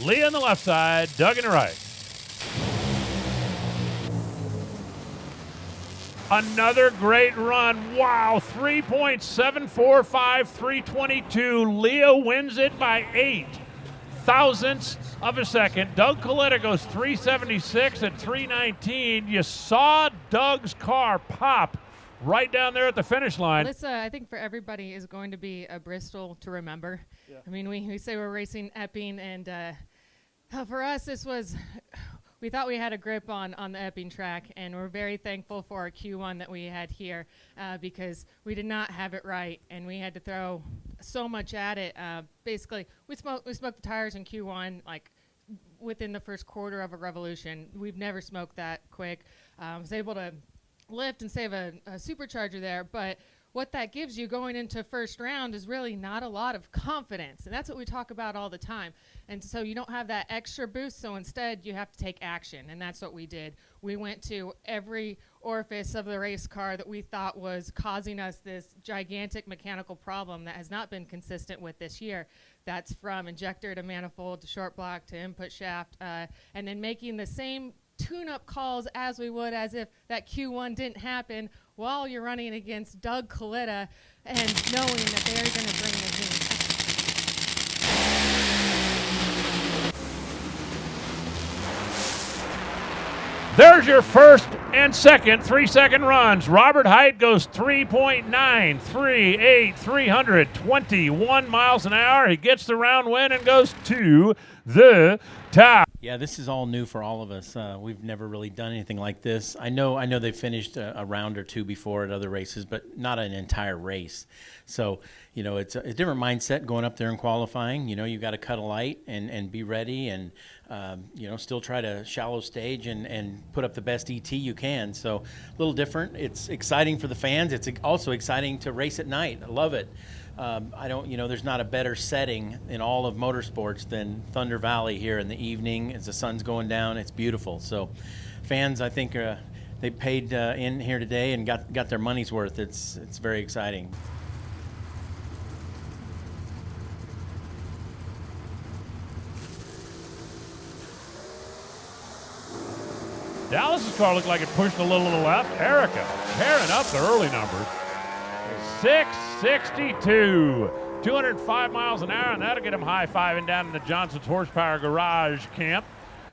Leah on the left side, Doug on the right. Another great run. Wow, 3.745, 322. Leah wins it by 8 thousandths of a second. Doug Coletta goes 376 at 319. You saw Doug's car pop right down there at the finish line. This, I think for everybody, is going to be a Bristol to remember. Yeah. I mean, we say we're racing Epping, and for us, this was, we thought we had a grip on the Epping track, and we're very thankful for our Q1 that we had here because we did not have it right, and we had to throw so much at it. Basically, we smoked the tires in Q1 like within the first quarter of a revolution. We've never smoked that quick. Was able to lift and save a supercharger there, but what that gives you going into first round is really not a lot of confidence, and that's what we talk about all the time. And so you don't have that extra boost, so instead you have to take action, and that's what we did. We went to every orifice of the race car that we thought was causing us this gigantic mechanical problem that has not been consistent with this year. That's from injector to manifold to short block to input shaft, and then making the same tune-up calls as we would as if that Q1 didn't happen while you're running against Doug Coletta and knowing that they're going to bring the team. There's your first and second 3-second runs. Robert Hight goes 3.938, 321 miles an hour. He gets the round win and goes to the top. Yeah, this is all new for all of us. We've never really done anything like this. I know they finished a round or two before at other races, but not an entire race. So, it's a different mindset going up there and qualifying. You've got to cut a light and be ready and, still try to shallow stage and put up the best ET you can. So a little different. It's exciting for the fans. It's also exciting to race at night. I love it. There's not a better setting in all of motorsports than Thunder Valley here in the evening as the sun's going down. It's beautiful. So fans, I think they paid in here today and got their money's worth. It's very exciting. Dallas's car looked like it pushed a little to the left. Erica tearing up the early numbers. 662, 205 miles an hour, and that'll get him high-fiving down in the Johnson's Horsepower Garage camp.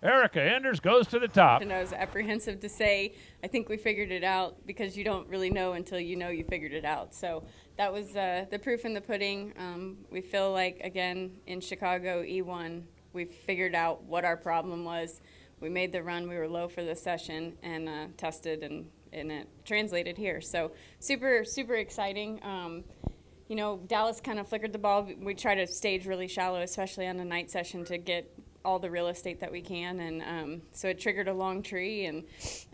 Erica Enders goes to the top. And I was apprehensive to say, I think we figured it out, because you don't really know until you know you figured it out. So that was the proof in the pudding. We feel like, again, in Chicago E1, we figured out what our problem was. We made the run. We were low for the session and tested, and it translated here. So super, super exciting. Dallas kind of flickered the ball. We try to stage really shallow, especially on a night session, to get all the real estate that we can. And so it triggered a long tree, and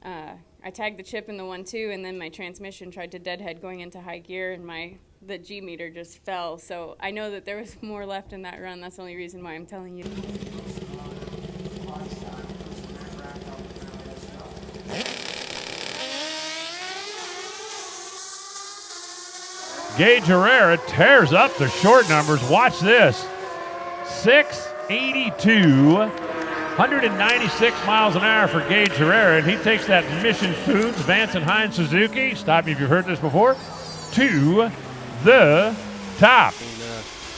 I tagged the chip in the 1-2, and then my transmission tried to deadhead going into high gear, and the G meter just fell. So I know that there was more left in that run. That's the only reason why I'm telling you. Gaige Herrera tears up the short numbers. Watch this. 682, 196 miles an hour for Gaige Herrera, and he takes that Mission Foods Vance and Hines Suzuki, stop me if you've heard this before, to the top.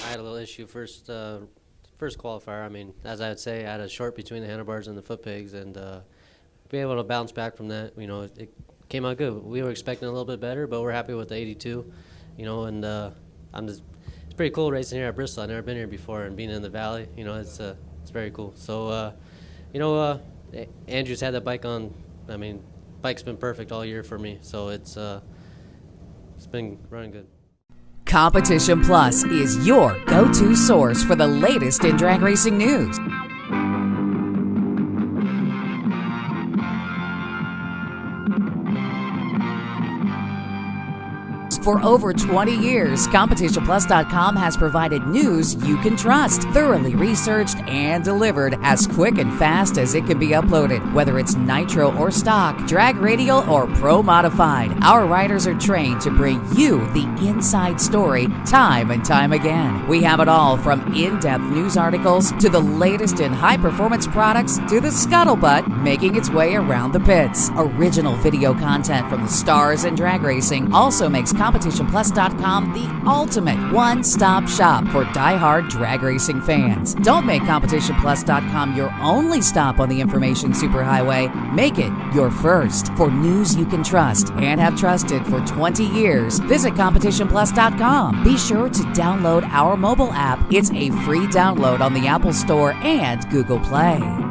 I had a little issue first qualifier. I mean, as I would say, I had a short between the handlebars and the foot pegs, and be able to bounce back from that. It came out good. We were expecting a little bit better, but we're happy with the 82. And it's pretty cool racing here at Bristol. I've never been here before, and being in the valley, it's very cool. So, Andrew's had that bike on. I mean, bike's been perfect all year for me, so it's been running good. Competition Plus is your go-to source for the latest in drag racing news. For over 20 years, CompetitionPlus.com has provided news you can trust, thoroughly researched and delivered as quick and fast as it can be uploaded. Whether it's nitro or stock, drag radial or pro modified, our writers are trained to bring you the inside story time and time again. We have it all from in-depth news articles to the latest in high-performance products to the scuttlebutt making its way around the pits. Original video content from the stars in drag racing also makes CompetitionPlus.com the ultimate one-stop shop for die-hard drag racing fans. Don't make CompetitionPlus.com your only stop on the information superhighway. Make it your first. For news you can trust and have trusted for 20 years, visit CompetitionPlus.com. Be sure to download our mobile app. It's a free download on the Apple Store and Google Play.